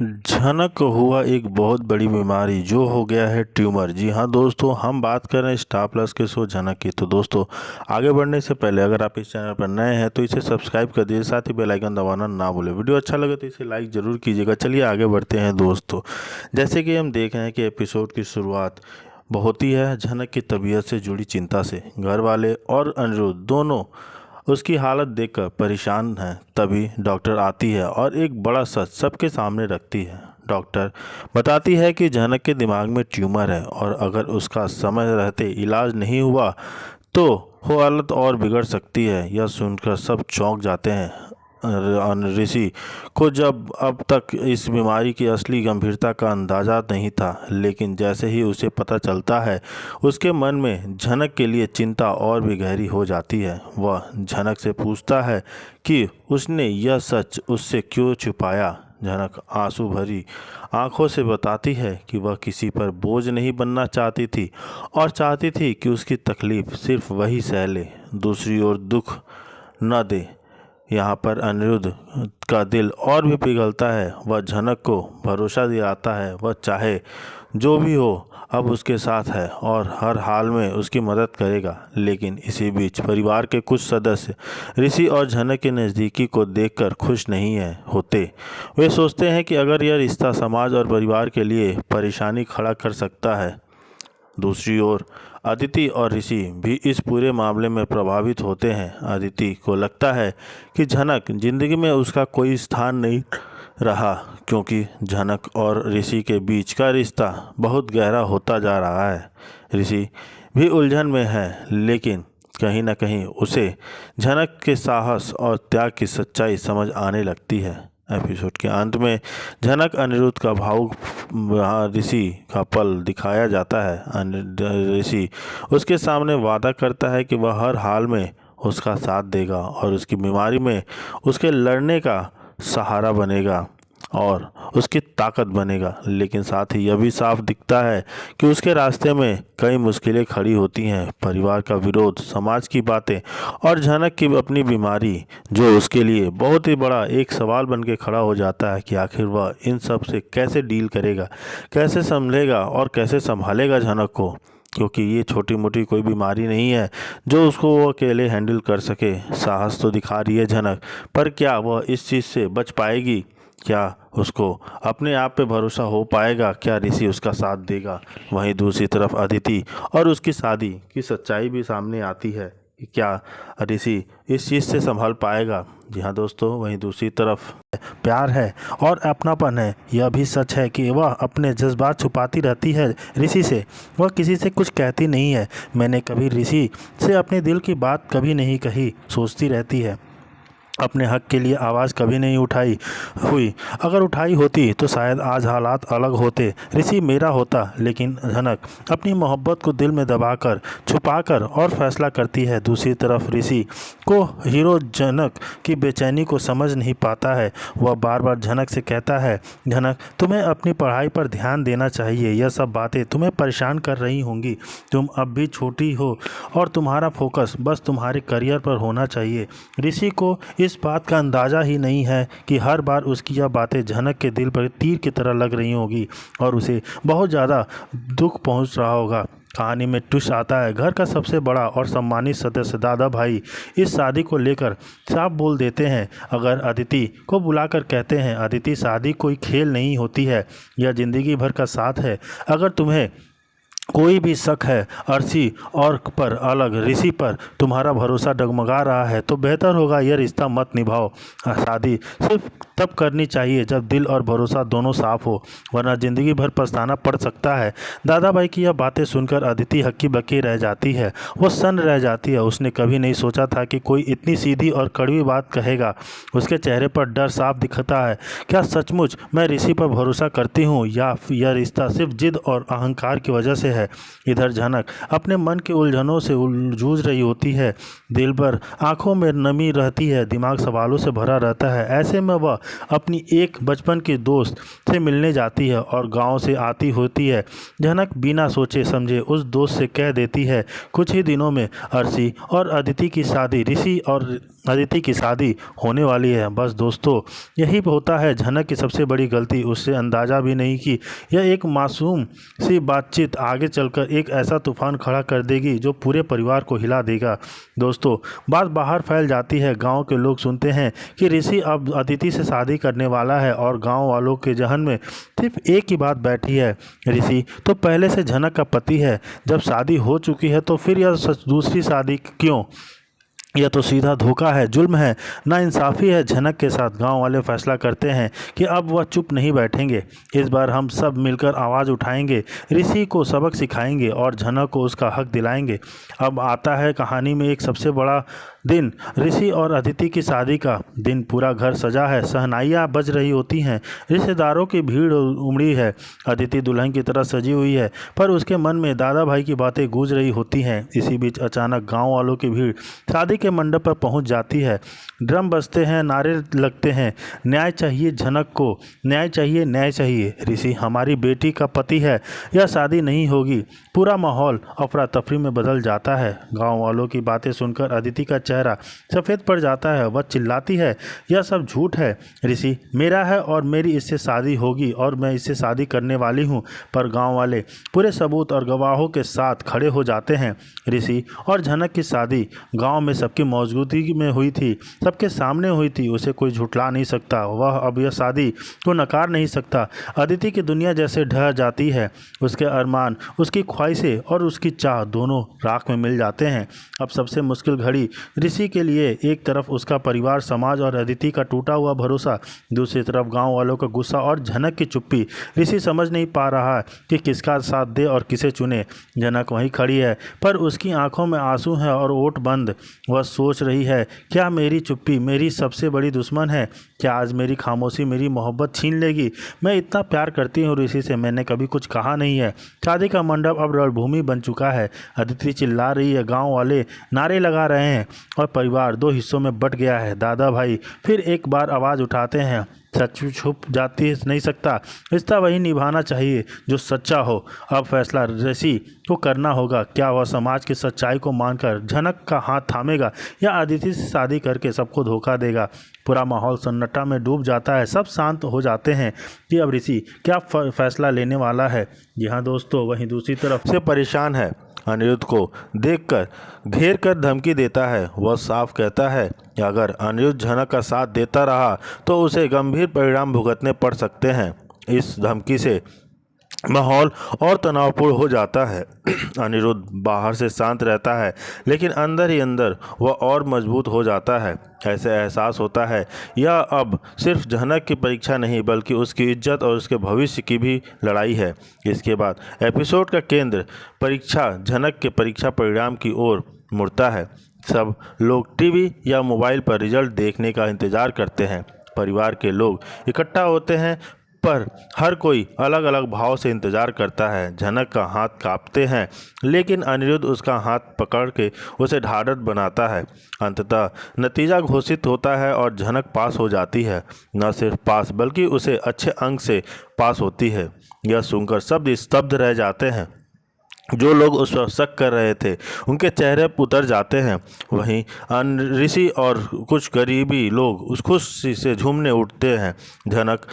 झनक को हुआ एक बहुत बड़ी बीमारी जो हो गया है ट्यूमर। जी हाँ दोस्तों, हम बात कर रहे हैं स्टार प्लस के शो झनक की। तो दोस्तों, आगे बढ़ने से पहले अगर आप इस चैनल पर नए हैं तो इसे सब्सक्राइब कर दीजिए, साथ ही बेल आइकन दबाना ना भूलें। वीडियो अच्छा लगे तो इसे लाइक ज़रूर कीजिएगा। चलिए आगे बढ़ते हैं दोस्तों। जैसे कि हम देख रहे हैं कि एपिसोड की शुरुआत होती है झनक की तबीयत से जुड़ी चिंता से। घर वाले और अनिरुद्ध दोनों उसकी हालत देखकर परेशान हैं। तभी डॉक्टर आती है और एक बड़ा सच सबके सामने रखती है। डॉक्टर बताती है कि झनक के दिमाग में ट्यूमर है और अगर उसका समय रहते इलाज नहीं हुआ तो वो हालत और बिगड़ सकती है। यह सुनकर सब चौंक जाते हैं। ऋषि को जब अब तक इस बीमारी की असली गंभीरता का अंदाज़ा नहीं था, लेकिन जैसे ही उसे पता चलता है उसके मन में झनक के लिए चिंता और भी गहरी हो जाती है। वह झनक से पूछता है कि उसने यह सच उससे क्यों छुपाया। झनक आंसू भरी आंखों से बताती है कि वह किसी पर बोझ नहीं बनना चाहती थी और चाहती थी कि उसकी तकलीफ़ सिर्फ वही सह ले, दूसरी ओर दुख न दे। यहाँ पर अनिरुद्ध का दिल और भी पिघलता है। वह झनक को भरोसा दिलाता है वह चाहे जो भी हो अब उसके साथ है और हर हाल में उसकी मदद करेगा। लेकिन इसी बीच परिवार के कुछ सदस्य ऋषि और झनक के नज़दीकी को देखकर खुश नहीं होते। वे सोचते हैं कि अगर यह रिश्ता समाज और परिवार के लिए परेशानी खड़ा कर सकता है। दूसरी ओर अदिति और ऋषि भी इस पूरे मामले में प्रभावित होते हैं। अदिति को लगता है कि झनक जिंदगी में उसका कोई स्थान नहीं रहा, क्योंकि झनक और ऋषि के बीच का रिश्ता बहुत गहरा होता जा रहा है। ऋषि भी उलझन में है, लेकिन कहीं न कहीं उसे झनक के साहस और त्याग की सच्चाई समझ आने लगती है। एपिसोड के अंत में झनक अनिरुद्ध का भावुक ऋषि का पल दिखाया जाता है। ऋषि उसके सामने वादा करता है कि वह हर हाल में उसका साथ देगा और उसकी बीमारी में उसके लड़ने का सहारा बनेगा और उसकी ताकत बनेगा। लेकिन साथ ही यह भी साफ दिखता है कि उसके रास्ते में कई मुश्किलें खड़ी होती हैं। परिवार का विरोध, समाज की बातें और झनक की अपनी बीमारी, जो उसके लिए बहुत ही बड़ा एक सवाल बन के खड़ा हो जाता है कि आखिर वह इन सब से कैसे डील करेगा, कैसे संभलेगा और कैसे संभालेगा झनक को, क्योंकि ये छोटी मोटी कोई बीमारी नहीं है जो उसको वो अकेले हैंडल कर सके। साहस तो दिखा रही है झनक, पर क्या वह इस चीज़ से बच पाएगी? क्या उसको अपने आप पे भरोसा हो पाएगा? क्या ऋषि उसका साथ देगा? वहीं दूसरी तरफ अदिति और उसकी शादी की सच्चाई भी सामने आती है कि क्या ऋषि इस चीज़ से संभल पाएगा। जी हाँ दोस्तों, वहीं दूसरी तरफ प्यार है और अपनापन है। यह भी सच है कि वह अपने जज्बात छुपाती रहती है ऋषि से। वह किसी से कुछ कहती नहीं है। मैंने कभी ऋषि से अपने दिल की बात कभी नहीं कही, सोचती रहती है। अपने हक के लिए आवाज़ कभी नहीं उठाई हुई। अगर उठाई होती तो शायद आज हालात अलग होते, ऋषि मेरा होता। लेकिन झनक अपनी मोहब्बत को दिल में दबाकर, छुपाकर और फैसला करती है। दूसरी तरफ ऋषि को हीरो झनक की बेचैनी को समझ नहीं पाता है। वह बार बार झनक से कहता है, झनक तुम्हें अपनी पढ़ाई पर ध्यान देना चाहिए, यह सब बातें तुम्हें परेशान कर रही होंगी। तुम अब भी छोटी हो और तुम्हारा फोकस बस तुम्हारे करियर पर होना चाहिए। ऋषि को इस बात का अंदाज़ा ही नहीं है कि हर बार उसकी यह बातें झनक के दिल पर तीर की तरह लग रही होगी और उसे बहुत ज़्यादा दुख पहुंच रहा होगा। कहानी में ट्विस्ट आता है। घर का सबसे बड़ा और सम्मानित सदस्य दादा भाई इस शादी को लेकर साफ बोल देते हैं। अगर अदिति को बुलाकर कहते हैं, अदिति शादी कोई खेल नहीं होती है, यह ज़िंदगी भर का साथ है। अगर तुम्हें कोई भी शक है अर्शी और पर अलग ऋषि पर तुम्हारा भरोसा डगमगा रहा है तो बेहतर होगा यह रिश्ता मत निभाओ। शादी सिर्फ तब करनी चाहिए जब दिल और भरोसा दोनों साफ हो, वरना ज़िंदगी भर पछताना पड़ सकता है। दादा भाई की यह बातें सुनकर अदिति हक्की बक्की रह जाती है। वो सन्न रह जाती है। उसने कभी नहीं सोचा था कि कोई इतनी सीधी और कड़वी बात कहेगा। उसके चेहरे पर डर साफ दिखता है। क्या सचमुच मैं ऋषि पर भरोसा करती हूँ या यह रिश्ता सिर्फ जिद और अहंकार की वजह से है? है। इधर झनक अपने मन के उलझनों से जूझ रही होती है। दिल पर आंखों में नमी रहती है, दिमाग सवालों से भरा रहता है। ऐसे में वह अपनी एक बचपन की दोस्त से मिलने जाती है और गांव से आती होती है। झनक बिना सोचे समझे उस दोस्त से कह देती है, कुछ ही दिनों में ऋषि और अदिति की शादी होने वाली है। बस दोस्तों, यही होता है झनक की सबसे बड़ी गलती। उससे अंदाज़ा भी नहीं कि यह एक मासूम सी बातचीत आगे चलकर एक ऐसा तूफान खड़ा कर देगी जो पूरे परिवार को हिला देगा। दोस्तों, बात बाहर फैल जाती है। गांव के लोग सुनते हैं कि ऋषि अब अदिति से शादी करने वाला है और गांव वालों के जहन में सिर्फ एक ही बात बैठी है, ऋषि तो पहले से झनक का पति है। जब शादी हो चुकी है तो फिर यह दूसरी शादी क्यों? यह तो सीधा धोखा है, जुल्म है, नाइंसाफ़ी है। झनक के साथ गांव वाले फैसला करते हैं कि अब वह चुप नहीं बैठेंगे। इस बार हम सब मिलकर आवाज़ उठाएंगे, ऋषि को सबक सिखाएंगे और झनक को उसका हक दिलाएंगे। अब आता है कहानी में एक सबसे बड़ा दिन, ऋषि और अदिति की शादी का दिन। पूरा घर सजा है, शहनाइयाँ बज रही होती हैं, रिश्तेदारों की भीड़ उमड़ी है। अदिति दुल्हन की तरह सजी हुई है, पर उसके मन में दादा भाई की बातें गूंज रही होती हैं। इसी बीच अचानक गांव वालों की भीड़ शादी के मंडप पर पहुंच जाती है। ड्रम बजते हैं, नारे लगते हैं, न्याय चाहिए झनक को, न्याय चाहिए, न्याय चाहिए। ऋषि हमारी बेटी का पति है, यह शादी नहीं होगी। पूरा माहौल अफरा तफरी में बदल जाता है। गांव वालों की बातें सुनकर अदिति का चेहरा सफ़ेद पड़ जाता है। वह चिल्लाती है, यह सब झूठ है, ऋषि मेरा है और मेरी इससे शादी होगी और मैं इससे शादी करने वाली हूँ। पर गांव वाले पूरे सबूत और गवाहों के साथ खड़े हो जाते हैं। ऋषि और झनक की शादी गांव में सबकी मौजूदगी में हुई थी, सबके सामने हुई थी। उसे कोई झुठला नहीं सकता, वह अब यह शादी को नकार नहीं सकता। अदिति की दुनिया जैसे ढह जाती है। उसके अरमान, उसकी ख्वाहिशें और उसकी चाह दोनों राख में मिल जाते हैं। अब सबसे मुश्किल घड़ी ऋषि के लिए, एक तरफ उसका परिवार, समाज और अदिति का टूटा हुआ भरोसा, दूसरी तरफ गांव वालों का गुस्सा और झनक की चुप्पी। ऋषि समझ नहीं पा रहा है कि किसका साथ दे और किसे चुने। झनक वहीं खड़ी है, पर उसकी आंखों में आंसू हैं और ओठ बंद। वह सोच रही है, क्या मेरी चुप्पी मेरी सबसे बड़ी दुश्मन है? क्या आज मेरी खामोशी मेरी मोहब्बत छीन लेगी? मैं इतना प्यार करती हूँ ऋषि से, मैंने कभी कुछ कहा नहीं है। शादी का मंडप अब रणभूमि बन चुका है। अदिति चिल्ला रही है, गांव वाले नारे लगा रहे हैं और परिवार दो हिस्सों में बट गया है। दादा भाई फिर एक बार आवाज़ उठाते हैं, सच छुप जाती नहीं सकता, रिश्ता वही निभाना चाहिए जो सच्चा हो। अब फैसला ऋषि को करना होगा। क्या वह समाज की सच्चाई को मानकर झनक का हाथ थामेगा या अदिति से शादी करके सबको धोखा देगा? पूरा माहौल सन्नाटा में डूब जाता है। सब शांत हो जाते हैं कि अब ऋषि क्या फैसला लेने वाला है। जी हाँ दोस्तों, वहीं दूसरी तरफ से परेशान है। अनिरुद्ध को देखकर घेर कर धमकी देता है। वह साफ कहता है कि अगर अनिरुद्ध झनक का साथ देता रहा तो उसे गंभीर परिणाम भुगतने पड़ सकते हैं। इस धमकी से माहौल और तनावपूर्ण हो जाता है। अनिरुद्ध बाहर से शांत रहता है, लेकिन अंदर ही अंदर वह और मजबूत हो जाता है। ऐसे एहसास होता है यह अब सिर्फ झनक की परीक्षा नहीं, बल्कि उसकी इज्जत और उसके भविष्य की भी लड़ाई है। इसके बाद एपिसोड का केंद्र परीक्षा झनक के परीक्षा परिणाम की ओर मुड़ता है। सब लोग टीवी या मोबाइल पर रिजल्ट देखने का इंतज़ार करते हैं। परिवार के लोग इकट्ठा होते हैं, पर हर कोई अलग अलग भाव से इंतज़ार करता है। झनक का हाथ कांपते हैं, लेकिन अनिरुद्ध उसका हाथ पकड़ के उसे ढाढ़स बनाता है। अंततः नतीजा घोषित होता है और झनक पास हो जाती है। न सिर्फ पास, बल्कि उसे अच्छे अंक से पास होती है। यह सुनकर सब स्तब्ध रह जाते हैं। जो लोग उस पर शक कर रहे थे उनके चेहरे उतर जाते हैं। वहीं ऋषि और कुछ गरीबी लोग उस खुशी से झूमने उठते हैं। झनक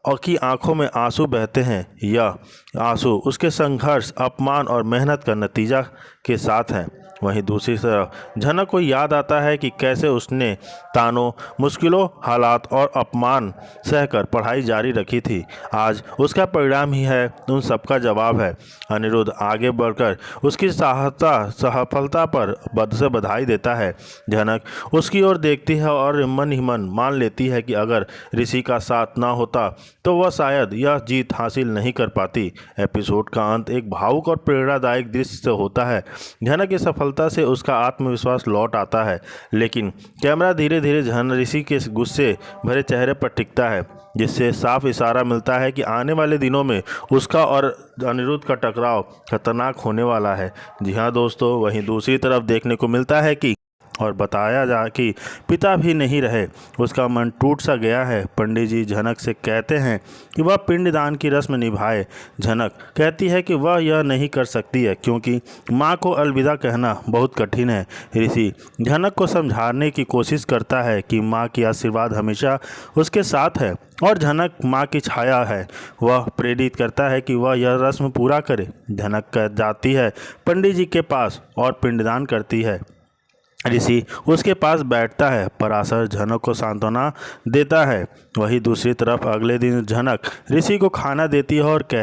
और की आंखों में आंसू बहते हैं। यह आंसू उसके संघर्ष, अपमान और मेहनत का नतीजा के साथ हैं। वहीं दूसरी तरफ झनक को याद आता है कि कैसे उसने तानों, मुश्किलों, हालात और अपमान सहकर पढ़ाई जारी रखी थी। आज उसका परिणाम ही है उन सबका जवाब है। अनिरुद्ध आगे बढ़कर उसकी सफलता पर से बधाई देता है। झनक उसकी ओर देखती है और मन ही मन मान लेती है कि अगर ऋषि का साथ ना होता तो वह शायद यह जीत हासिल नहीं कर पाती। एपिसोड का अंत एक भावुक और प्रेरणादायक दृश्य से होता है। झनक की सफलता सफलता से उसका आत्मविश्वास लौट आता है, लेकिन कैमरा धीरे धीरे ऋषि के गुस्से भरे चेहरे पर टिकता है, जिससे साफ इशारा मिलता है कि आने वाले दिनों में उसका और अनिरुद्ध का टकराव खतरनाक होने वाला है। जी हाँ दोस्तों, वहीं दूसरी तरफ देखने को मिलता है कि और बताया जा कि पिता भी नहीं रहे, उसका मन टूट सा गया है। पंडित जी झनक से कहते हैं कि वह पिंडदान की रस्म निभाए। झनक कहती है कि वह यह नहीं कर सकती है क्योंकि माँ को अलविदा कहना बहुत कठिन है। ऋषि झनक को समझाने की कोशिश करता है कि माँ की आशीर्वाद हमेशा उसके साथ है और झनक माँ की छाया है। वह प्रेरित करता है कि वह यह रस्म पूरा करे। झनक जाती है पंडित जी के पास और पिंडदान करती है। ऋषि उसके पास बैठता है। पराशर झनक को सांत्वना देता है। वहीं दूसरी तरफ अगले दिन झनक ऋषि को खाना देती है और